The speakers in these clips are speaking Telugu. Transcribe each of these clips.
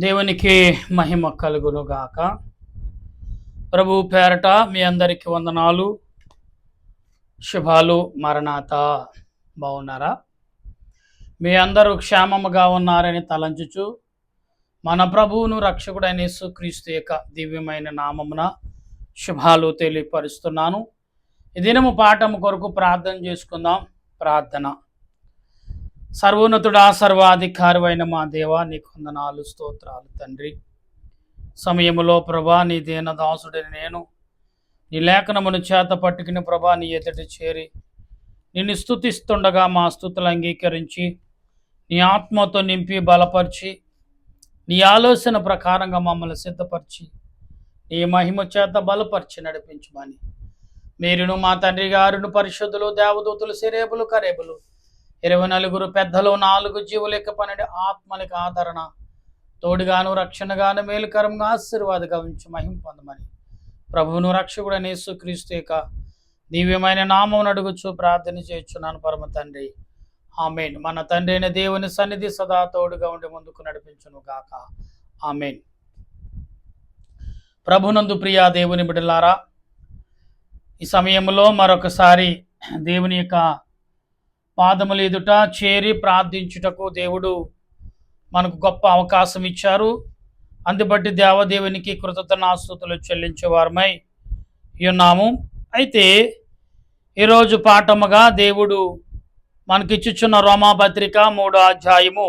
దేవునికి మహిమ కలుగును గాక. ప్రభు పేరట మీ అందరికి వందనాలు, శుభాలు. మరణాత బాగున్నారా? మీ అందరూ క్షేమముగా ఉన్నారని తలంచుచు మన ప్రభువును రక్షకుడైన యేసుక్రీస్తు యొక్క దివ్యమైన నామమున శుభాలు తెలియపరుస్తున్నాను. ఈ దినము పాఠము కొరకు ప్రార్థన చేసుకుందాం. ప్రార్థన. సర్వోన్నతుడా, సర్వాధికారి అయిన మా దేవా, నీకు వందనాలు, స్తోత్రాలు తండ్రి. సమయములో ప్రభా, నీ దీనదాసుడిని నేను నీ లేఖనమును చేత పట్టుకుని ప్రభా నీ ఎదుట చేరి నిన్ను స్తుతిస్తుండగా మా స్తుతులు అంగీకరించి నీ ఆత్మతో నింపి బలపరిచి నీ ఆలోచన ప్రకారంగా మమ్మల్ని సిద్ధపరిచి నీ మహిమ చేత బలపరిచి నడిపించమని మీరును మా తండ్రి గారును పరిశుద్ధులు, దేవదూతులు, సిరేబులు, కరేబులు, 24 పెద్దలు, 4 జీవుల యొక్క 12 ఆత్మలకు ఆదరణ తోడుగాను రక్షణగాను మేలుకరంగా ఆశీర్వాదగా ఉంచి మహిమ పొందమని ప్రభువును రక్షకుడైన యేసుక్రీస్తు యొక్క దివ్యమైన నామమును అడుగుచు ప్రార్థన చేయుచున్నాను పరమ తండ్రి. ఆమేన్. మన తండ్రి అయిన దేవుని సన్నిధి సదా తోడుగా ఉండి ముందుకు నడిపించును గాక. ఆమేన్. ప్రభునందు ప్రియా దేవుని బిడ్డలారా, ఈ సమయంలో మరొకసారి దేవుని యొక్క పాదముల ఎదుట చేరి ప్రార్థించుటకు దేవుడు మనకు గొప్ప అవకాశం ఇచ్చారు. అందుబట్టి దేవదేవునికి కృతజ్ఞతాస్తుతులు చెల్లించేవారమై ఉన్నాము. అయితే ఈరోజు పాఠముగా దేవుడు మనకిచ్చుచున్న రోమాపత్రిక 3వ అధ్యాయము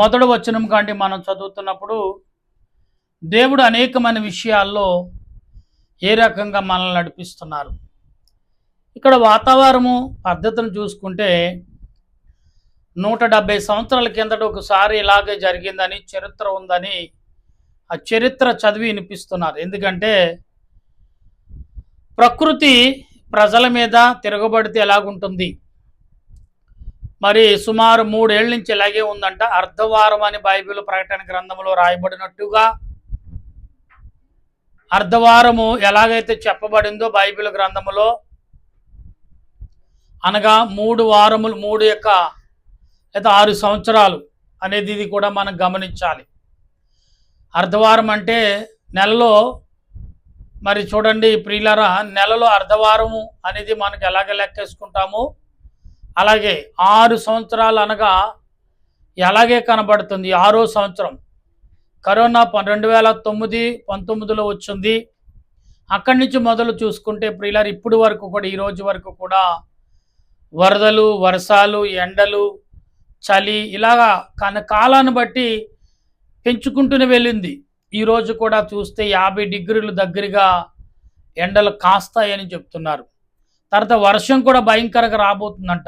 1వ వచనం కంటే మనం చదువుతున్నప్పుడు దేవుడు అనేకమైన విషయాల్లో ఏ రకంగా మనల్ని నడిపిస్తున్నారు. ఇక్కడ వాతావరణము పద్ధతిని చూసుకుంటే 170 సంవత్సరాల కిందట ఒకసారి ఇలాగే జరిగిందని చరిత్ర ఉందని ఆ చరిత్ర చదివి వినిపిస్తున్నారు. ఎందుకంటే ప్రకృతి ప్రజల మీద తిరగబడితే ఎలాగుంటుంది, మరి సుమారు 3 ఏళ్ళ నుంచి ఇలాగే ఉందంట. అర్ధవారం అని బైబిల్ ప్రకటన గ్రంథంలో రాయబడినట్టుగా అర్ధవారము ఎలాగైతే చెప్పబడిందో బైబిల్ గ్రంథములో, అనగా 3 వారములు, 3 యొక్క లేదా 6 సంవత్సరాలు అనేది ఇది కూడా మనం గమనించాలి. అర్ధవారం అంటే నెలలో, మరి చూడండి ప్రియులారా, నెలలో అర్ధవారము అనేది మనకు ఎలాగ లెక్కేసుకుంటామో అలాగే 6 సంవత్సరాలు అనగా ఎలాగే కనబడుతుంది. 6వ సంవత్సరం కరోనా 2019లో వచ్చింది. అక్కడి నుంచి మొదలు చూసుకుంటే ప్రియులారా, ఇప్పుడు వరకు కూడా, ఈ రోజు వరకు కూడా వరదలు, వర్షాలు, ఎండలు, చలి ఇలాగా కాలాన్ని బట్టి పెంచుకుంటూనే వెళ్ళింది. ఈరోజు కూడా చూస్తే 50 డిగ్రీలు దగ్గరగా ఎండలు కాస్తాయని చెప్తున్నారు. తర్వాత వర్షం కూడా భయంకరంగా రాబోతుందంట.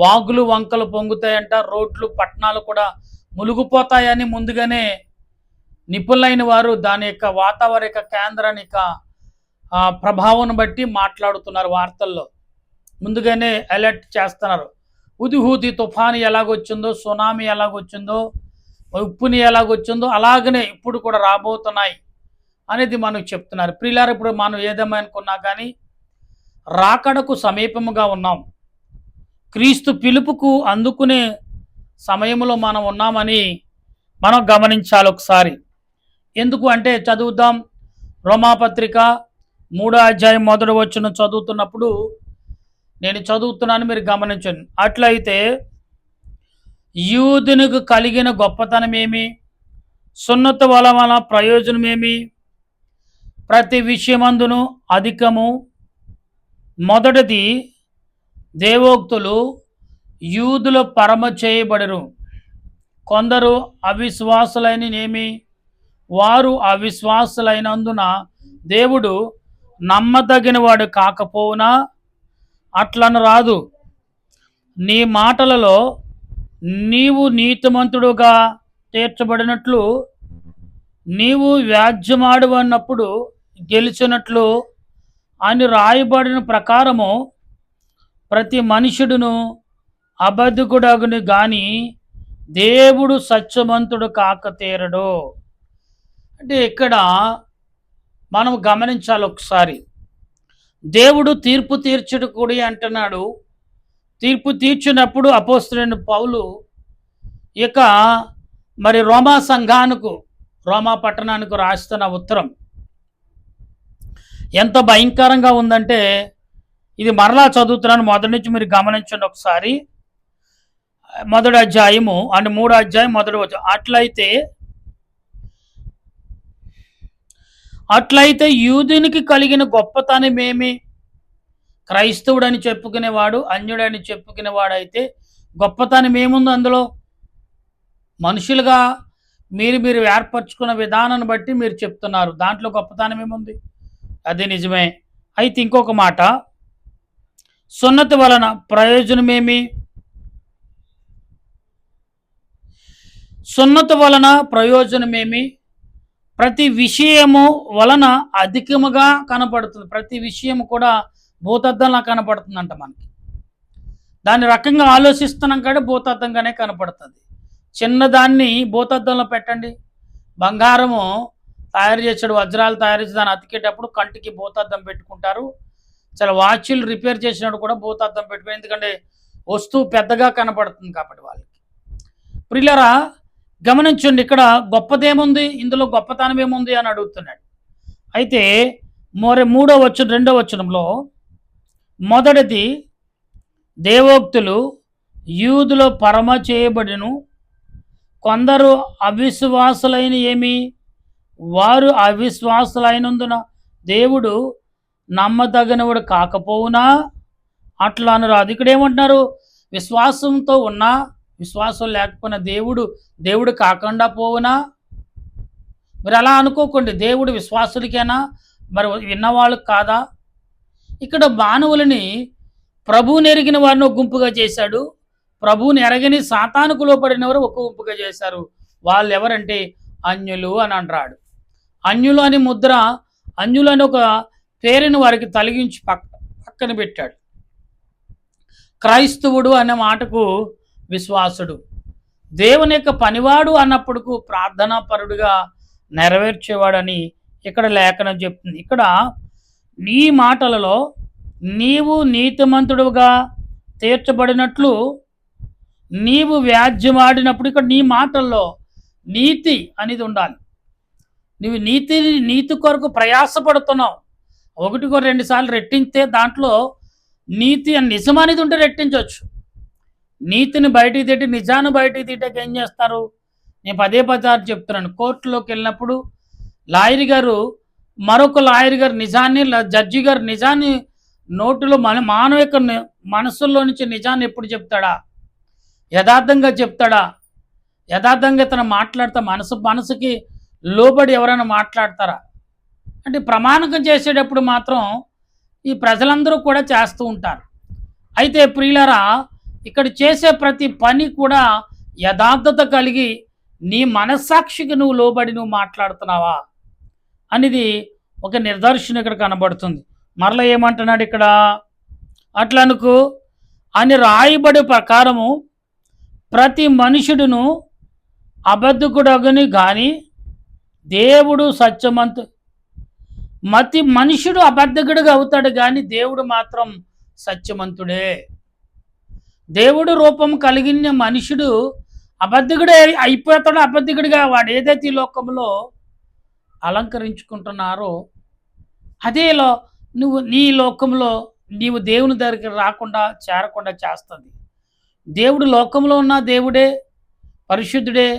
వాగులు వంకలు పొంగుతాయంట. రోడ్లు, పట్టణాలు కూడా మునిగిపోతాయని ముందుగానే నిపుణులైన వారు దాని యొక్క వాతావరణ కేంద్రాన్ని యొక్క ప్రభావం బట్టి మాట్లాడుతున్నారు. వార్తల్లో ముందుగానే అలర్ట్ చేస్తున్నారు. హుదూహుది తుఫాను ఎలాగొచ్చిందో, సునామీ ఎలాగొచ్చిందో, ఉప్పుని ఎలాగొచ్చిందో అలాగనే ఇప్పుడు కూడా రాబోతున్నాయి అనేది మనకు చెప్తున్నారు. ప్రియులారా, ఇప్పుడు మనం ఏదేమనుకున్నా కానీ రాకడకు సమీపముగా ఉన్నాం. క్రీస్తు పిలుపుకు అందుకునే సమయంలో మనం ఉన్నామని మనం గమనించాలి ఒకసారి. ఎందుకు అంటే చదువుదాం. రోమాపత్రిక 3వ అధ్యాయం 1వ వచనం చదువుతున్నప్పుడు నేను చదువుతున్నాను, మీరు గమనించండి. అట్లయితే యూదునికి కలిగిన గొప్పతనమేమి, సున్నత వలన ప్రయోజనమేమి? ప్రతి విషయమందును అధికము. మొదటిది దేవోక్తులు యూదుల పరమ చేయబడరు. కొందరు అవిశ్వాసులైననేమి, వారు అవిశ్వాసులైనందున దేవుడు నమ్మదగిన వాడు కాకపోవునా అట్లను రాదు. నీ మాటలలో నీవు నీతిమంతుడుగా తీర్చబడినట్లు, నీవు వ్యాజ్యమాడు అన్నప్పుడు గెలిచినట్లు అని రాయబడిన ప్రకారము ప్రతి మనుషుడును అబద్ధకుడగును గాని దేవుడు సత్యవంతుడు కాక తీరడు. అంటే ఇక్కడ మనం గమనించాలి ఒకసారి. దేవుడు తీర్పు తీర్చుడు కూడి అంటున్నాడు. తీర్పు తీర్చినప్పుడు అపోస్తలుడైన పౌలు ఇక మరి రోమా సంఘానికి, రోమా పట్టణానికి రాస్తున్న ఉత్తరం ఎంత భయంకరంగా ఉందంటే, ఇది మరలా చదువుతున్నాను, మొదటి నుంచి మీరు గమనించండి ఒకసారి. మొదటి అధ్యాయము అంటే 3వ అధ్యాయం మొదటి వచనం. అట్లయితే యూదునికి కలిగిన గొప్పతనమేమి? క్రైస్తవుడని చెప్పుకునేవాడు అన్యుడని చెప్పుకునేవాడైతే గొప్పతనం ఏముంది అందులో? మనుషులుగా మీరు ఏర్పరచుకున్న విధానాన్ని బట్టి మీరు చెప్తున్నారు, దాంట్లో గొప్పతనం ఏముంది? అది నిజమే. అయితే ఇంకొక మాట, సున్నతి వలన ప్రయోజనమేమి? సున్నతి వలన ప్రయోజనమేమి? ప్రతి విషయము వలన అధికముగా కనపడుతుంది. ప్రతి విషయము కూడా భూతద్దంలా కనపడుతుందంట మనకి. దాని రకంగా ఆలోచిస్తున్నాం కానీ భూతద్దంగానే కనపడుతుంది. చిన్నదాన్ని భూతద్దంలో పెట్టండి. బంగారము తయారు చేసాడు, వజ్రాలు తయారు చేసి దాన్ని అతికేటప్పుడు కంటికి భూతద్దం పెట్టుకుంటారు. చాలా వాచ్లు రిపేర్ చేసినప్పుడు కూడా భూతద్దం పెట్టుకుని, ఎందుకంటే వస్తువు పెద్దగా కనపడుతుంది కాబట్టి వాళ్ళకి. ప్రియులారా గమనించండి, ఇక్కడ గొప్పదేముంది, ఇందులో గొప్పతనం ఏముంది అని అడుగుతున్నాడు. అయితే మరి 2వ వచనంలో మొదటిది, దేవోక్తులు యూదులో పరమ చేయబడిను, కొందరు అవిశ్వాసులైన ఏమి? వారు అవిశ్వాసులైనందున దేవుడు నమ్మదగినవాడు కాకపోవునా అట్లా అనరాదు. ఇక్కడ ఏమంటున్నారు? విశ్వాసంతో ఉన్నా విశ్వాసం లేకపోయినా దేవుడు కాకుండా పోవునా? మీరు అలా అనుకోకండి. దేవుడు విశ్వాసులకేనా, మరి విన్నవాళ్ళు కాదా? ఇక్కడ మానవులని ప్రభువుని ఎరిగిన వారిని ఒక గుంపుగా చేశాడు, ప్రభువుని ఎరగని సాతానుకు లోపడిన వారు ఒక గుంపుగా చేశారు. వాళ్ళు ఎవరంటే అన్యులు అని అంటాడు. అన్యులు అని ముద్ర, అన్యులు అని ఒక పేరుని వారికి తొలగించి పక్కన పెట్టాడు. క్రైస్తవుడు అనే మాటకు విశ్వాసుడు, దేవుని యొక్క పనివాడు అన్నప్పుడుకు ప్రార్థనాపరుడుగా నెరవేర్చేవాడని ఇక్కడ లేఖనం చెప్తుంది. ఇక్కడ నీ మాటలలో నీవు నీతిమంతుడుగా తీర్చబడినట్లు నీవు వ్యాజ్యమాడినప్పుడు, ఇక్కడ నీ మాటల్లో నీతి అనేది ఉండాలి. నువ్వు నీతి కొరకు ప్రయాసపడుతున్నావు, 1-2 సార్లు రెట్టించితే దాంట్లో నీతి అని నిజం అనేది ఉంటే రెట్టించవచ్చు. నీతిని బయటికి తిట్టి నిజాన్ని బయటికి తిట్టాక ఏం చేస్తారు? నేను పదే చెప్తున్నాను. కోర్టులోకి వెళ్ళినప్పుడు లాయర్ గారు మరొక లాయర్ గారు నిజాన్ని, జడ్జి గారు నిజాన్ని నోటులో మానవ యొక్క మనసుల్లో నుంచి నిజాన్ని ఎప్పుడు చెప్తాడా? యథార్థంగా చెప్తాడా? యథార్థంగా తను మాట్లాడతా మనసుకి లోబడి ఎవరైనా మాట్లాడతారా? అంటే ప్రమాణకం చేసేటప్పుడు మాత్రం ఈ ప్రజలందరూ కూడా చేస్తూ ఉంటారు. అయితే ప్రియులారా, ఇక్కడ చేసే ప్రతి పని కూడా యథార్థత కలిగి నీ మనస్సాక్షికి నువ్వు లోబడి నువ్వు మాట్లాడుతున్నావా అనేది ఒక నిదర్శనం ఇక్కడ కనబడుతుంది. మరలా ఏమంటున్నాడు ఇక్కడ? అట్లనుకు అని రాయబడి ప్రకారము ప్రతి మనుషుడును అబద్ధకుడగని కానీ దేవుడు మనుషుడు అబద్ధకుడుగా అవుతాడు కానీ దేవుడు మాత్రం సత్యమంతుడే. దేవుడు రూపం కలిగిన మనుషుడు అబద్ధకుడే అయిపోతాడు. అబద్ధకుడిగా వాడు ఏదైతే ఈ లోకంలో అలంకరించుకుంటున్నారో అదేలో నీ లోకంలో నీవు దేవుని దగ్గరికి రాకుండా చేరకుండా చేస్తుంది. దేవుడు లోకంలో ఉన్న దేవుడే పరిశుద్ధుడే,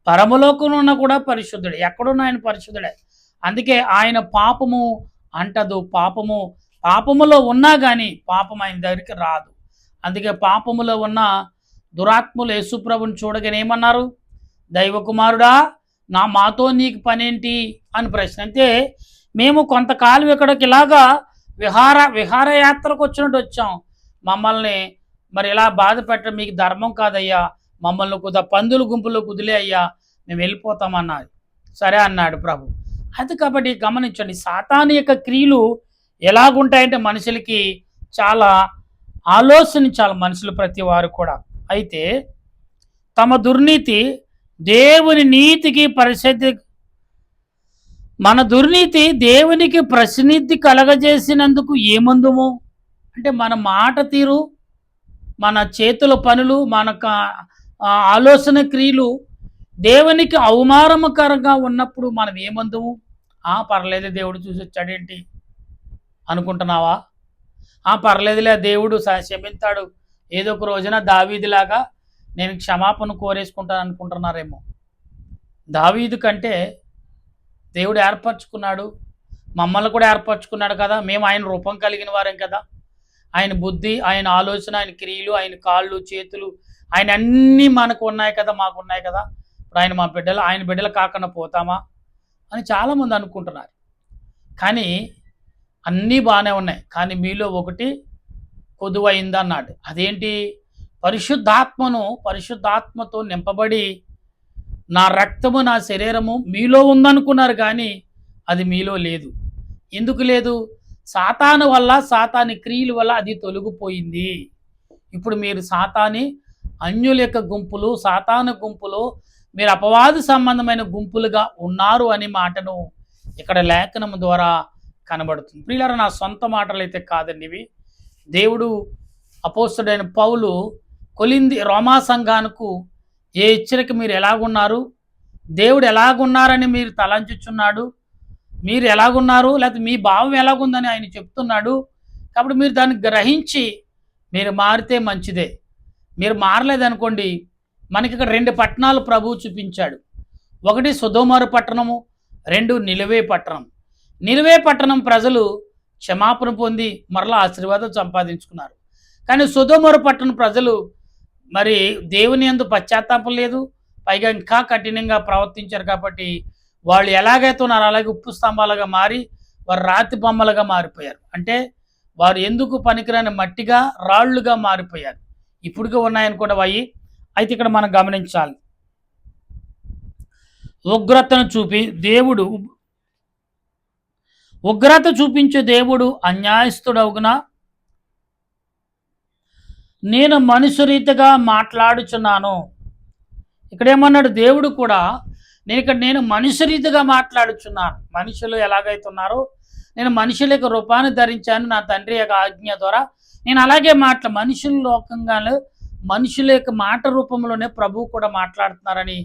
పరమలోకంలో ఉన్న కూడా పరిశుద్ధుడే, ఎక్కడున్నా ఆయన పరిశుద్ధుడే. అందుకే ఆయన పాపము అంటదు. పాపములో ఉన్నా కానీ పాపం ఆయన దగ్గరికి రాదు. అందుకే పాపములో ఉన్న దురాత్ములు యేసుప్రభుని చూడగానే ఏమన్నారు? దైవకుమారుడా, మాతో నీకు పనేంటి అని ప్రశ్న. అంటే మేము కొంతకాలం ఇక్కడికి ఇలాగా విహారయాత్రకు వచ్చినట్టు వచ్చాం, మమ్మల్ని మరి ఇలా బాధ పెట్టడం మీకు ధర్మం కాదయ్యా, మమ్మల్ని పందుల గుంపులో కుదిలే అయ్యా, మేము వెళ్ళిపోతామన్నారు. సరే అన్నాడు ప్రభు. అది కాబట్టి గమనించండి, సాతాను యొక్క క్రియలు ఎలాగుంటాయంటే మనుషులకి చాలా ఆలోచించాలి, మనుషులు ప్రతి వారు కూడా. అయితే తమ దుర్నీతి దేవుని నీతికి మన దుర్నీతి దేవునికి ప్రసిద్ధి కలగజేసినందుకు ఏమందుము అంటే మన మాట తీరు, మన చేతుల పనులు, మన ఆలోచన క్రియలు దేవునికి అవమానకరంగా ఉన్నప్పుడు మనం ఏమందుము? పర్లేదు దేవుడు చూసి వచ్చాడేంటి అనుకుంటున్నావా? పర్లేదులే దేవుడు క్షమిస్తాడు, ఏదో ఒక రోజున దావీదులాగా నేను క్షమాపణ కోరేసుకుంటాను అనుకుంటున్నారేమో. దావీదు కంటే దేవుడు ఏర్పరచుకున్నాడు, మమ్మల్ని కూడా ఏర్పరచుకున్నాడు కదా. మేము ఆయన రూపం కలిగిన వారేం కదా. ఆయన బుద్ధి, ఆయన ఆలోచన, ఆయన క్రియలు, ఆయన కాళ్ళు చేతులు, ఆయన అన్నీ మనకు ఉన్నాయి కదా, మాకు ఉన్నాయి కదా. ఇప్పుడు ఆయన మా బిడ్డలు, ఆయన బిడ్డలు కాకుండా పోతామా అని చాలామంది అనుకుంటున్నారు. కానీ అన్నీ బాగానే ఉన్నాయి, కానీ మీలో ఒకటి కొదువైంది అన్నాడు. అదేంటి? పరిశుద్ధాత్మతో నింపబడి నా రక్తము నా శరీరము మీలో ఉందనుకున్నారు, కానీ అది మీలో లేదు. ఎందుకు లేదు? సాతాను వల్ల, సాతాని క్రియల వల్ల అది తొలగిపోయింది. ఇప్పుడు మీరు సాతాని అన్యుల యొక్క గుంపులు, సాతాను గుంపులు, మీరు అపవాది సంబంధమైన గుంపులుగా ఉన్నారు అనే మాటను ఇక్కడ లేఖనం ద్వారా కనబడుతుంది. ప్రియులారా, నా సొంత మాటలు అయితే కాదండి ఇవి. దేవుడు అపోస్తలుడైన పౌలు కొలింది రోమా సంఘానికి ఏ హెచ్చరిక, మీరు ఎలాగున్నారు, దేవుడు ఎలాగున్నారని మీరు తలంచుచున్నాడు, మీరు ఎలాగున్నారు, లేకపోతే మీ భావం ఎలాగుందని ఆయన చెప్తున్నాడు. కాబట్టి మీరు దాన్ని గ్రహించి మీరు మారితే మంచిదే. మీరు మారలేదనుకోండి, మనకి ఇక్కడ 2 పట్టణాలు ప్రభువు చూపించాడు. ఒకటి సొదొమ పట్టణము, 2 నినివే పట్టణం. నినివే పట్టణం ప్రజలు క్షమాపణ పొంది మరలా ఆశీర్వాదం సంపాదించుకున్నారు. కానీ సొదొమ పట్టణం ప్రజలు మరి దేవుని యందు పశ్చాత్తాపం లేదు, పైగా ఇంకా కఠినంగా ప్రవర్తించారు. కాబట్టి వాళ్ళు ఎలాగైతే ఉన్నారో అలాగే ఉప్పు స్తంభాలుగా మారి వారు రాతి బొమ్మలుగా మారిపోయారు. అంటే వారు ఎందుకు పనికిరాని మట్టిగా, రాళ్లుగా మారిపోయారు. ఇప్పుడుగా ఉన్నాయని కూడా అవి. అయితే ఇక్కడ మనం గమనించాలి, ఉగ్రత చూపించే దేవుడు అన్యాయస్తుడవునా? నేను మనుష్య రీతిగా మాట్లాడుచున్నాను. ఇక్కడేమన్నాడు? దేవుడు కూడా నేను మనుష్య రీతిగా మాట్లాడుచున్నాను. మనుషులు ఎలాగైతే ఉన్నారో నేను మనుషుల యొక్క రూపాన్ని ధరించాను, నా తండ్రి యొక్క ఆజ్ఞ ద్వారా నేను అలాగే మనుషుల లోకంగానే, మనుషుల యొక్క మాట రూపంలోనే ప్రభువు కూడా మాట్లాడుతున్నారని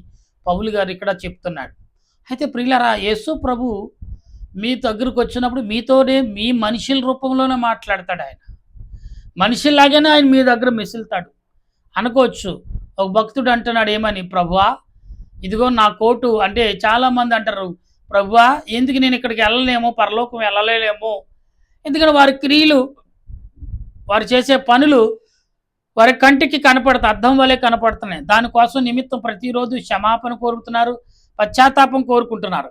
పౌలు గారు ఇక్కడ చెప్తున్నాడు. అయితే ప్రియులారా, యేసు ప్రభు మీ దగ్గరకు వచ్చినప్పుడు మీతోనే మీ మనుషుల రూపంలోనే మాట్లాడతాడు. ఆయన మనిషిలాగానే ఆయన మీ దగ్గర మెసులుతాడు అనుకోవచ్చు. ఒక భక్తుడు అంటున్నాడు ఏమని, ప్రభువా ఇదిగో నా కోటు, అంటే చాలామంది అంటారు, ప్రభువా ఎందుకు నేను ఇక్కడికి వెళ్ళలేమో, పరలోకం వెళ్ళలేమో, ఎందుకంటే వారి క్రియలు, వారు చేసే పనులు వారి కంటికి కనపడతాయి, అర్థం వల్లే కనపడుతున్నాయి. దానికోసం నిమిత్తం ప్రతిరోజు క్షమాపణ కోరుతున్నారు, పశ్చాత్తాపం కోరుకుంటున్నారు.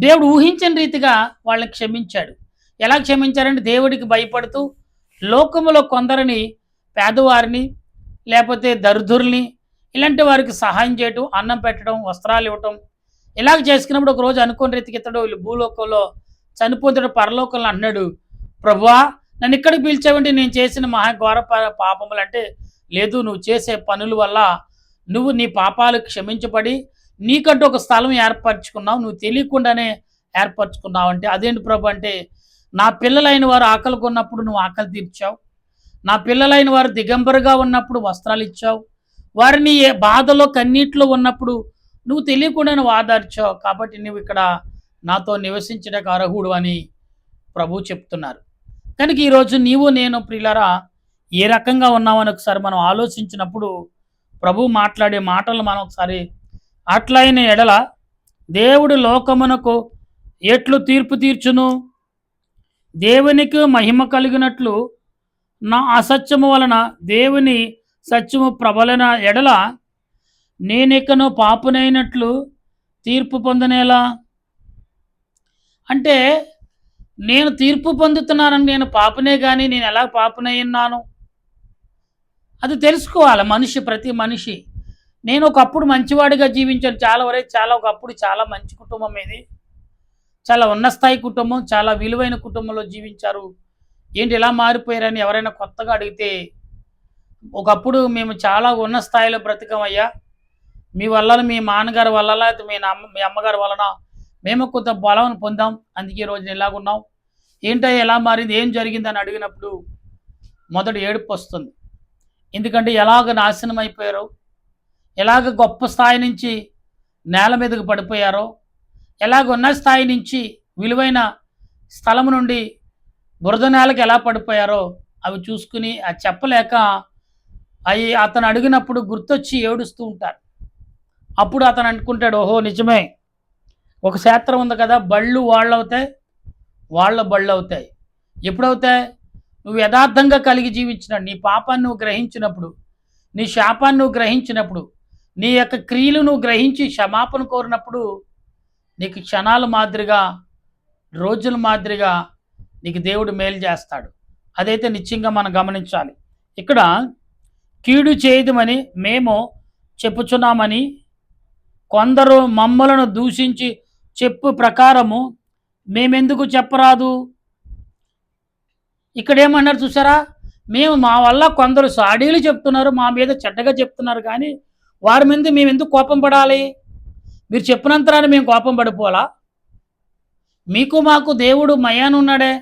దేవుడు ఊహించిన రీతిగా వాళ్ళని క్షమించాడు. ఎలా క్షమించారంటే దేవుడికి భయపడుతూ లోకములో కొందరిని, పేదవారిని లేకపోతే దరిద్రుల్ని, ఇలాంటి వారికి సహాయం చేయటం, అన్నం పెట్టడం, వస్త్రాలు ఇవ్వటం, ఇలాగ చేసుకున్నప్పుడు ఒకరోజు అనుకోని రీతికి ఇతడు భూలోకంలో చనిపోతాడు, పరలోకంలో అన్నాడు, ప్రభువా నన్ను ఇక్కడికి పిలిచావంటే నేను చేసిన మహాఘోర పాపములు అంటే, లేదు నువ్వు చేసే పనుల వల్ల నువ్వు నీ పాపాలు క్షమించబడి నీకంటూ ఒక స్థలం ఏర్పరచుకున్నావు, నువ్వు తెలియకుండానే ఏర్పరచుకున్నావు. అంటే అదేంటి ప్రభు అంటే, నా పిల్లలైన వారు ఆకలి కొన్నప్పుడు నువ్వు ఆకలి తీర్చావు, నా పిల్లలైన వారు దిగంబరుగా ఉన్నప్పుడు వస్త్రాలు ఇచ్చావు, వారిని బాధలో కన్నీటిలో ఉన్నప్పుడు నువ్వు తెలియకుండా నువ్వు ఆదర్చావు. కాబట్టి నువ్వు ఇక్కడ నాతో నివసించడానికి అర్హుడు అని ప్రభు చెప్తున్నారు. కనుక ఈరోజు నీవు నేను ప్రియులారా ఏ రకంగా ఉన్నామని ఒకసారి మనం ఆలోచించినప్పుడు ప్రభు మాట్లాడే మాటలు మనం ఒకసారి, అట్లైన ఎడల దేవుడు లోకమునకు ఎట్లు తీర్పు తీర్చును, దేవునికి మహిమ కలిగినట్లు నా అసత్యము వలన దేవుని సత్యము ప్రబలన ఎడల నేనెక్కను పాపునైనట్లు తీర్పు పొందనేలా. అంటే నేను తీర్పు పొందుతున్నానని నేను పాపునే, కానీ నేను ఎలా పాపునై ఉన్నాను అది తెలుసుకోవాలి మనిషి, ప్రతి మనిషి. నేను ఒకప్పుడు మంచివాడిగా జీవించాను, ఒకప్పుడు చాలా మంచి కుటుంబం, ఇది చాలా ఉన్న స్థాయి కుటుంబం, చాలా విలువైన కుటుంబంలో జీవించారు, ఏంటి ఇలా మారిపోయారని ఎవరైనా కొత్తగా అడిగితే, ఒకప్పుడు మేము చాలా ఉన్న స్థాయిలో బ్రతికమయ్యా, మీ వల్ల, మీ నాన్నగారి వల్ల, లేకపోతే మీ అమ్మగారి వలన మేము కొంత బలం పొందాం, అందుకే ఈ రోజున ఇలాగున్నాం, ఏంటో ఎలా మారింది, ఏం జరిగిందని అడిగినప్పుడు మొదటి ఏడుపు వస్తుంది. ఎందుకంటే ఎలాగ నాశనం అయిపోయారు, ఎలాగ గొప్ప స్థాయి నుంచి నేల మీదకు పడిపోయారో, ఎలాగున్న స్థాయి నుంచి విలువైన స్థలం నుండి బురద నేలకు ఎలా పడిపోయారో అవి చూసుకుని అది చెప్పలేక అవి అతను అడిగినప్పుడు గుర్తొచ్చి ఏడుస్తూ ఉంటారు. అప్పుడు అతను అనుకుంటాడు, ఓహో నిజమే, ఒక శాస్త్రం ఉంది కదా, బళ్ళు వాళ్ళవుతాయి, వాళ్ళ బళ్ళు అవుతాయి. ఎప్పుడవుతాయి? నువ్వు యథార్థంగా కలిగి జీవించినాడు, నీ పాపాన్ని నువ్వు గ్రహించినప్పుడు, నీ శాపాన్ని నువ్వు గ్రహించినప్పుడు, నీ యొక్క క్రియలు నువ్వు గ్రహించి క్షమాపణ కోరినప్పుడు నీకు క్షణాల మాదిరిగా, రోజుల మాదిరిగా నీకు దేవుడు మేలు చేస్తాడు. అదైతే నిశ్చయంగా మనం గమనించాలి. ఇక్కడ కీడు చేయదమని మేము చెప్పుచున్నామని కొందరు మమ్మలను దూషించి చెప్పు ప్రకారము మేమెందుకు చెప్పరాదు? ఇక్కడ ఏమన్నారు చూసారా? మేము మా వల్ల కొందరు సాడీలు చెప్తున్నారు, మా మీద చెడ్డగా చెప్తున్నారు, కానీ వారి మీద మేము ఎందుకు కోపం పడాలి? మీరు చెప్పినంతరాన్ని మేము కోపం పడిపోవాలా? మీకు మాకు దేవుడు మయాన ఉన్నాడే,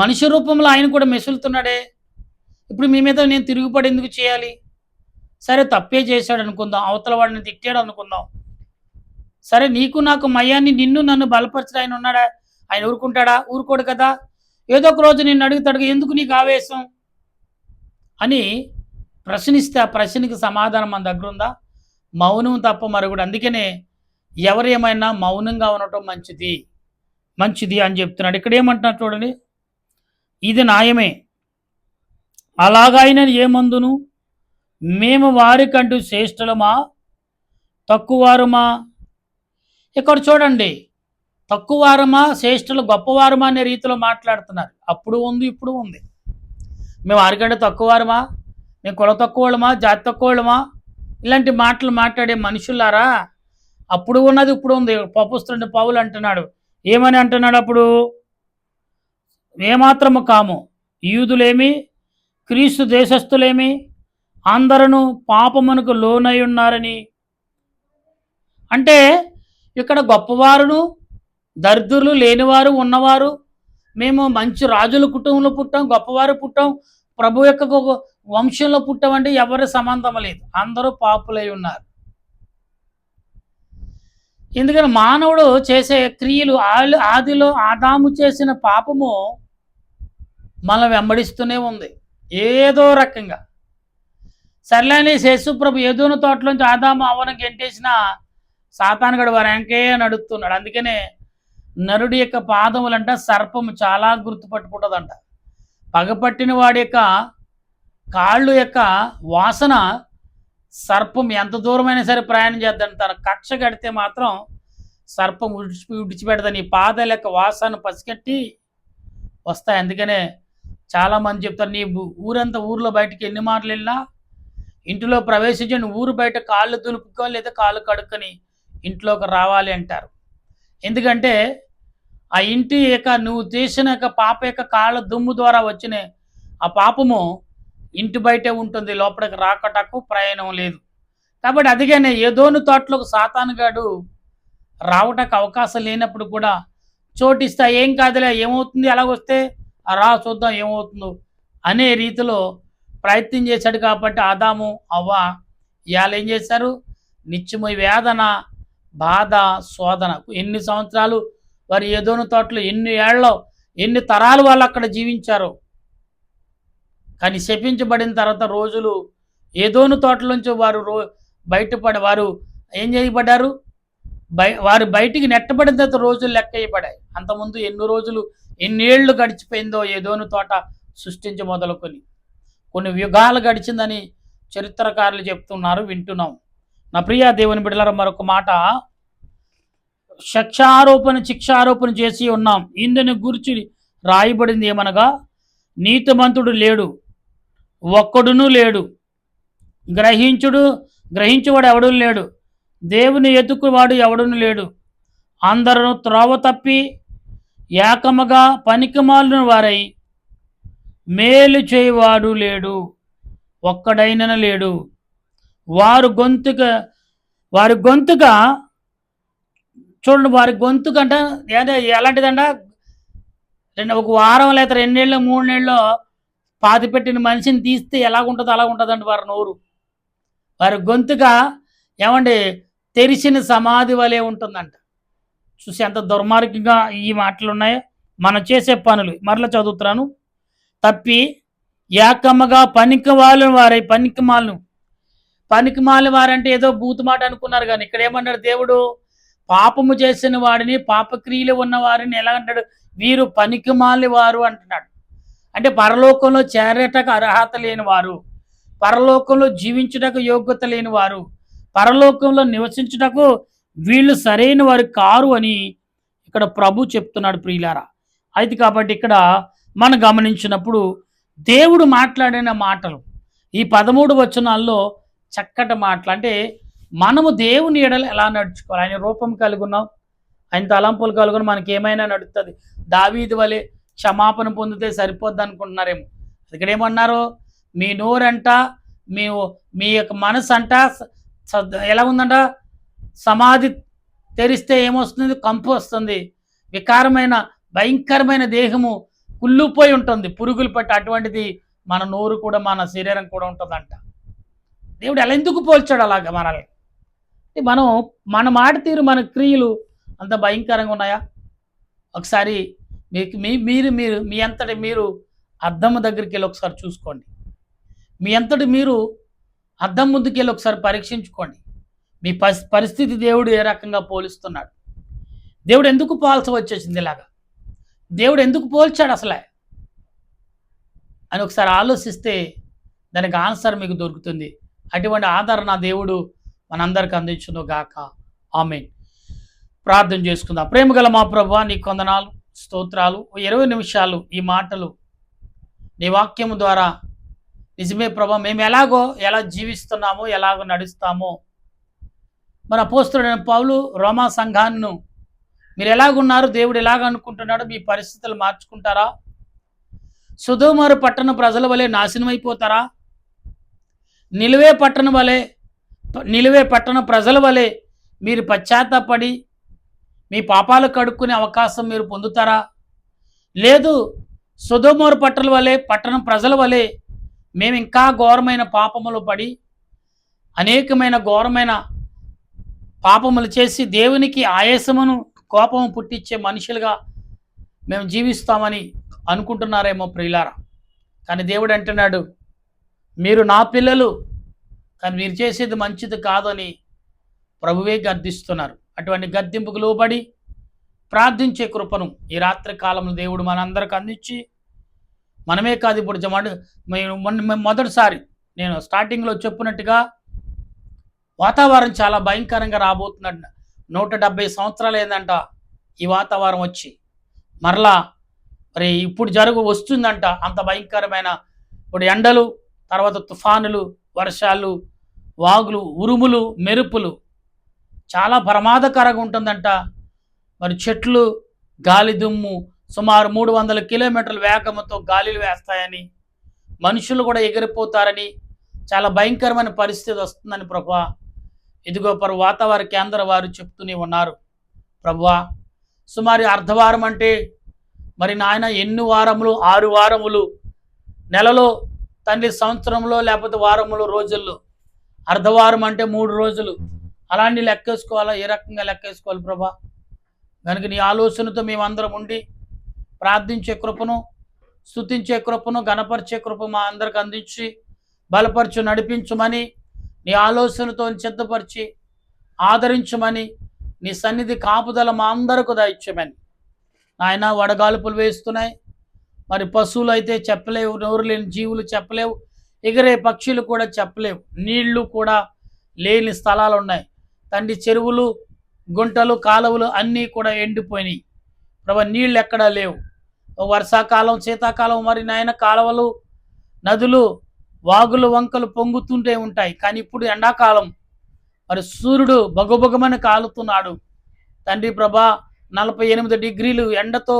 మనిషి రూపంలో ఆయన కూడా మెసులుతున్నాడే. ఇప్పుడు మీ మీద నేను తిరుగుబడి ఎందుకు చేయాలి? సరే తప్పే చేశాడు అనుకుందాం, అవతల వాడిని తిట్టాడు అనుకుందాం. సరే నీకు నాకు మయాన్ని నిన్ను నన్ను బలపరిచిన ఆయన ఉన్నాడా? ఆయన ఊరుకుంటాడా? ఊరుకోడు కదా. ఏదో ఒక రోజు నిన్ను అడుగుతాడు, ఎందుకు నీకు ఆవేశం అని ప్రశ్నిస్తే ఆ ప్రశ్నకి సమాధానం మన దగ్గర ఉందా? మౌనం తప్ప మరొకటి. అందుకనే ఎవరేమైనా మౌనంగా ఉండటం మంచిది మంచిది అని చెప్తున్నాడు. ఇక్కడ ఏమంటున్నారు చూడండి, ఇది న్యాయమే, అలాగైనా ఏమందును, మేము వారికంటూ శ్రేష్ఠులమా తక్కువారుమా? ఇక్కడ చూడండి, తక్కువారమా శ్రేష్ఠులు గొప్పవారమా అనే రీతిలో మాట్లాడుతున్నారు. అప్పుడు ఉంది, ఇప్పుడు ఉంది. మేము వారికంటే తక్కువారమా, మేము కుల తక్కువమా, జాతి తక్కువమా, ఇలాంటి మాటలు మాట్లాడే మనుషులారా, అప్పుడు ఉన్నది ఇప్పుడు ఉంది. పపుస్తున్న పౌలు అంటున్నాడు, ఏమని అంటున్నాడు? అప్పుడు ఏమాత్రము కాము, యూదులేమి క్రీస్తు దేశస్థులేమి అందరూ పాపమునకు లోనై ఉన్నారని. అంటే ఇక్కడ గొప్పవారును దరిద్రులు లేనివారు ఉన్నవారు, మేము మంచి రాజుల కుటుంబంలో పుట్టాం, గొప్పవారు పుట్టాం, ప్రభు యొక్క వంశంలో పుట్టామంటే ఎవరి సంబంధం లేదు, అందరూ పాపులై ఉన్నారు. ఎందుకని మానవుడు చేసే క్రియలు, ఆదిలో ఆదాము చేసిన పాపము మనం వెంబడిస్తూనే ఉంది ఏదో రకంగా. సర్లేని శేషు ప్రభు ఏదోను తోటలోంచి ఆదాము అవన గెంటేసిన సాతానుగడు వారు వెంకే నడుస్తున్నాడు. అందుకనే నరుడి యొక్క పాదములంట సర్పము చాలా గుర్తుపట్టుకుంటుందంట. పగపట్టిన వాడి యొక్క కాళ్ళు యొక్క వాసన సర్పం ఎంత దూరమైనా సరే ప్రయాణం చేద్దాం, తన కక్ష కడితే మాత్రం సర్పం విడిచిపెడతాను. ఈ పాదాల యొక్క వాసన పసిగట్టి వస్తాయి. అందుకనే చాలామంది చెప్తారు, నీ ఊరంతా ఊర్లో బయటకు ఎన్ని మార్లు వెళ్ళినా ఇంటిలో ప్రవేశించండి, ఊరు బయట కాళ్ళు దులుపుకోవాలి లేదా కాళ్ళు కడుక్కొని ఇంట్లోకి రావాలి అంటారు. ఎందుకంటే ఆ ఇంటి యొక్క నువ్వు చేసిన యొక్క పాప యొక్క కాళ్ళ దుమ్ము ద్వారా వచ్చిన ఆ పాపము ఇంటి బయటే ఉంటుంది, లోపలికి రాకటకు ప్రయాణం లేదు. కాబట్టి అదిగానే ఏదోను తోటలోకి సాతానుగాడు రావటానికి అవకాశం లేనప్పుడు కూడా చోటిస్తా ఏం కాదులే, ఏమవుతుంది, అలాగొస్తే రా చూద్దాం ఏమవుతుందో అనే రీతిలో ప్రయత్నం చేశాడు. కాబట్టి ఆదాము అవ్వ ఇవాళ ఏం చేశారు? నిత్యము వేదన, బాధ, శోధన. ఎన్ని సంవత్సరాలు వారు ఏదోను తోటలో, ఎన్ని ఏళ్ళలో, ఎన్ని తరాలు వాళ్ళు అక్కడ జీవించారు. కానీ శపించబడిన తర్వాత రోజులు ఏదోను తోటలోంచి వారు బయటపడి వారు ఏం చేయబడ్డారు? వారు బయటికి నెట్టబడిన తర్వాత రోజులు లెక్క వేయబడాయి. అంతకుముందు ఎన్ని రోజులు, ఎన్నేళ్లు గడిచిపోయిందో ఏదోను తోట సృష్టించి మొదలుకొని. కొన్ని యుగాలు గడిచిందని చరిత్రకారులు చెప్తున్నారు, వింటున్నాం. నా ప్రియ దేవుని బిడ్డలారా, మరొక మాట, శిక్షారోపణ చేసి ఉన్నాం. ఇందుని గురించి రాయబడింది ఏమనగా, నీతిమంతుడు లేడు, ఒక్కడును లేడు, గ్రహించువాడు ఎవడూ లేడు, దేవుని ఎతుకువాడు ఎవడును లేడు, అందరూ త్రోవ తప్పి ఏకముగా పనికిమాలిన వారై మేలు చేయవాడు లేడు, ఒక్కడైనా లేడు. వారి గొంతుక చూడండి, వారి గొంతుకంట ఎలాంటిదంట, ఒక వారం లేదా 2 నెలలు 3 నెలలు పాతి పెట్టిన మనిషిని తీస్తే ఎలాగుంటుందో అలా ఉంటుందండి వారి నోరు. వారి గొంతుక ఏమండి తెరిచిన సమాధి వలె ఉంటుందంట. చూసి ఎంత దుర్మార్గంగా ఈ మాటలు ఉన్నాయో. మనం చేసే పనులు మరలా చదువుతున్నాను. తప్పి ఏకమ్మగా పనికిమాలిన వారంటే ఏదో బూతు మాట అనుకున్నారు, కానీ ఇక్కడ ఏమన్నాడు దేవుడు? పాపము చేసిన వాడిని, పాపక్రియలు ఉన్న వారిని ఎలా అంటాడు? వీరు పనికిమాలి వారు అంటున్నాడు. అంటే పరలోకంలో చేరేటకు అర్హత లేని వారు, పరలోకంలో జీవించుటకు యోగ్యత లేని వారు, పరలోకంలో నివసించుటకు వీళ్ళు సరైన వారు కారు అని ఇక్కడ ప్రభు చెప్తున్నాడు ప్రియులారా. అయితే కాబట్టి ఇక్కడ మనం గమనించినప్పుడు దేవుడు మాట్లాడిన మాటలు ఈ 13 వచనాల్లో చక్కటి మాటలు. అంటే మనము దేవుని ఎడల ఎలా నడుచుకోవాలి? ఆయన రూపం కలిగి ఉన్నాం, ఆయన తలంపులు కలుగుని మనకి ఏమైనా నడుస్తుంది. దావీదు వలె క్షమాపణ పొందితే సరిపోద్ది అనుకుంటున్నారేమో. ఇక్కడ ఏమన్నారు? మీ నోరంట, మీ మీ యొక్క మనసు అంట ఎలా ఉందంట? సమాధి తెరిస్తే ఏమొస్తుంది? కంపు వస్తుంది. వికారమైన భయంకరమైన దేహము కుళ్ళిపోయి ఉంటుంది, పురుగులు పట్టి. అటువంటిది మన నోరు కూడా, మన శరీరం కూడా ఉంటుందంట. దేవుడు ఎలా ఎందుకు పోల్చాడు అలాగా మనల్ని? మన మాట తీరు, మన క్రియలు అంత భయంకరంగా ఉన్నాయా? ఒకసారి మీ అంతటి మీరు అద్దం దగ్గరికి వెళ్ళి ఒకసారి చూసుకోండి. మీ అంతటి మీరు అద్దం ముందుకు వెళ్ళి ఒకసారి పరీక్షించుకోండి. మీ పరిస్థితి దేవుడు ఏ రకంగా పోలుస్తున్నాడు? దేవుడు ఎందుకు పోల్చ వచ్చేసింది ఇలాగా? దేవుడు ఎందుకు పోల్చాడు అసలే అని ఒకసారి ఆలోచిస్తే దానికి ఆన్సర్ మీకు దొరుకుతుంది. అటువంటి ఆదరణ దేవుడు మనందరికి అందించును గాక. ఆమేన్. ప్రార్థన చేసుకుందాం. ప్రేమగల మా ప్రభువా, నీ కొందనాలు, స్తోత్రాలు. 20 నిమిషాలు ఈ మాటలు నీ వాక్యము ద్వారా నిజమే ప్రభా, మేము ఎలా జీవిస్తున్నామో, ఎలాగో నడుస్తామో, మన అపోస్తలుడైన పౌలు రోమా సంఘాన్ని మీరు ఎలాగున్నారు, దేవుడు ఎలాగ అనుకుంటున్నాడు, మీ పరిస్థితులు మార్చుకుంటారా? సొదొమ పట్టణ ప్రజల వలె నాశనం అయిపోతారా? నిలువే పట్టణ ప్రజల వలె మీరు పశ్చాత్తాపడి మీ పాపాలు కడుక్కునే అవకాశం మీరు పొందుతారా? లేదు, సొదొమ పట్టణ ప్రజల వలె మేము ఇంకా ఘోరమైన పాపములు పడి అనేకమైన ఘోరమైన పాపములు చేసి దేవునికి ఆయాసమును కోపము పుట్టించే మనుషులుగా మేము జీవిస్తామని అనుకుంటున్నారేమో ప్రియులారా. కానీ దేవుడు అంటున్నాడు, మీరు నా పిల్లలు, కానీ మీరు చేసేది మంచిది కాదని ప్రభువే గద్దిస్తున్నారు. అటువంటి గద్దింపుకు లోబడి ప్రార్థించే కృపను ఈ రాత్రి కాలంలో దేవుడు మనందరికి అందించి, మనమే కాదు ఇప్పుడు మొదటిసారి నేను స్టార్టింగ్లో చెప్పినట్టుగా వాతావరణం చాలా భయంకరంగా రాబోతున్నాడు. 170 సంవత్సరాలు ఏందంట ఈ వాతావరణం వచ్చి, మరలా మరి ఇప్పుడు వస్తుందంట అంత భయంకరమైన. ఇప్పుడు ఎండలు, తర్వాత తుఫానులు, వర్షాలు, వాగులు, ఉరుములు, మెరుపులు చాలా ప్రమాదకరంగా ఉంటుందంట. మరి చెట్లు, గాలి దుమ్ము సుమారు 300 కిలోమీటర్ల వేగంతో గాలిలు వేస్తాయని, మనుషులు కూడా ఎగిరిపోతారని, చాలా భయంకరమైన పరిస్థితి వస్తుందని ప్రభువా ఇదిగో వాతావరణ కేంద్ర వారు చెప్తూనే ఉన్నారు. ప్రభువా సుమారు అర్ధవారం అంటే మరి నాయన ఎన్ని వారములు? 6 వారములు నెలలో తండ్రి, సంవత్సరంలో లేకపోతే వారములు, రోజుల్లో. అర్ధవారం అంటే 3 రోజులు. అలాంటి లెక్కేసుకోవాలా? ఏ రకంగా లెక్కేసుకోవాలి ప్రభా? కనుక నీ ఆలోచనతో మేమందరం ఉండి ప్రార్థించే కృపను, స్తుతించే కృపను, గణపరిచే కృప మా అందరికి అందించి బలపరచు, నడిపించమని, నీ ఆలోచనతో సిద్ధపరిచి ఆదరించమని, నీ సన్నిధి కాపుదల మా అందరకు దయచేయమని. నాయన వడగాలుపులు వేస్తున్నాయి, మరి పశువులు అయితే చెప్పలేవు, నోరు లేని జీవులు చెప్పలేవు, ఎగిరే పక్షులు కూడా చెప్పలేవు, నీళ్లు కూడా లేని స్థలాలు ఉన్నాయి తండ్రి. చెరువులు, గుంటలు, కాలువలు అన్నీ కూడా ఎండిపోయినాయి ప్రభా, నీళ్ళు ఎక్కడా లేవు. వర్షాకాలం, శీతాకాలం మరి నాయన కాలువలు, నదులు, వాగులు, వంకలు పొంగుతుంటే ఉంటాయి. కానీ ఇప్పుడు ఎండాకాలం మరి సూర్యుడు బగబగమని కాలుతున్నాడు తండ్రి ప్రభా. 48 డిగ్రీలు ఎండతో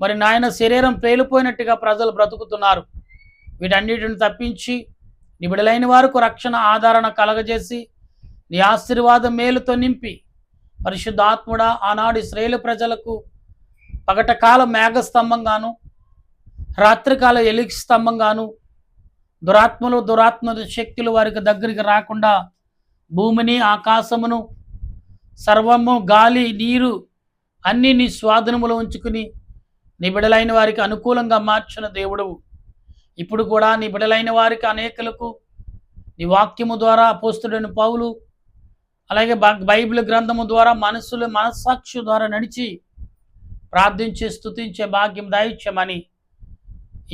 మరి నాయన శరీరం పేలిపోయినట్టుగా ప్రజలు బ్రతుకుతున్నారు. వీటన్నిటిని తప్పించి నీ బిడలైన వారికి రక్షణ ఆదరణ కలగజేసి నీ ఆశీర్వాదం మేలుతో నింపి, పరిశుద్ధాత్ముడా ఆనాడు ఇశ్రాయేలు ప్రజలకు పగటకాల మేఘస్తంభంగాను, రాత్రికాల ఎలుగు స్తంభంగాను, దురాత్మ శక్తులు వారికి దగ్గరికి రాకుండా భూమిని, ఆకాశమును సర్వము, గాలి, నీరు అన్నీ నీ స్వాధీనములో ఉంచుకుని నీ బిడలైన వారికి అనుకూలంగా మార్చిన దేవుడవు. ఇప్పుడు కూడా నీ బిడలైన వారికి అనేకులకు నీ వాక్యము ద్వారా అపోస్తుడైన పౌలు, అలాగే బైబిల్ గ్రంథము ద్వారా మనస్సాక్షి ద్వారా నడిచి ప్రార్థించి స్తుతించే భాగ్యం దయచేయమని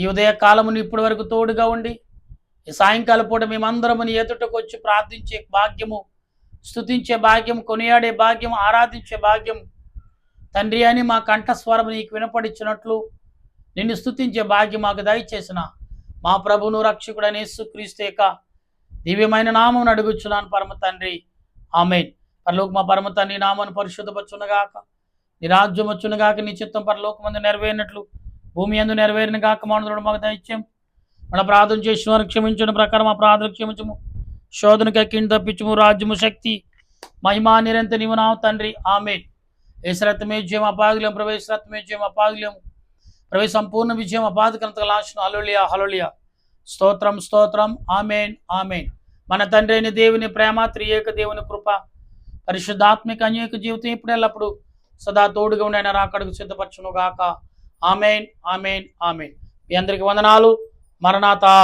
ఈ ఉదయ కాలమును ఇప్పటి వరకు తోడుగా ఉండి ఈ సాయంకాల పూట మేమందరము నీ ఎదుటకు వచ్చి ప్రార్థించే భాగ్యము, స్తుతించే భాగ్యం, కొనియాడే భాగ్యం, ఆరాధించే భాగ్యం తండ్రి అని మా కంఠస్వరం నీకు వినపడించినట్లు నిన్ను స్తుతించే భాగ్యం మాకు దయచేసిన మా ప్రభువును రక్షకుడైన యేసుక్రీస్తు యొక్క దివ్యమైన నామమును అడుగుచున్నాను పరమ తండ్రి, ఆమేన్. పరలోక మా పరమ తండ్రి నామమును పరిశుద్ధపరచునగాక, నీ రాజ్యం వచ్చునుగాక, నీ చిత్తం పరలోకమందు నెరవేరినట్లు భూమి యందు నెరవేరిన గాక. మానవుడు మాకు దయచేయం. మన ప్రార్థన చేసిన వారు క్షమించిన ప్రకారం మా ప్రార్థన క్షమించము, శోధనకి కింద తప్పించము, రాజ్యము, శక్తి, మహిమా నిరంతర నీవు నావు తండ్రి, ఆమేన్. ఏసరత్మే జయం అపాగులేం, ప్రవేశరత్మే జయం అపాగులేము, ప్రవేశ సంపూర్ణ విజయం అపాధకరంతగా లాశనం. హల్లెలూయా, హల్లెలూయా, స్తోత్రం, స్తోత్రం, ఆమేన్, ఆమేన్. మన తండ్రి అయిన దేవుని ప్రేమ, త్రియేక దేవుని కృప, పరిశుద్ధాత్మిక అనేక జీవితం ఇప్పుడు ఎల్లప్పుడు సదా తోడుగా ఉండి ఆయన రాకడకు సిద్ధపరచును గాక. ఆమేన్, ఆమేన్, ఆమేన్. మీ అందరికి వందనాలు. మరణాతా.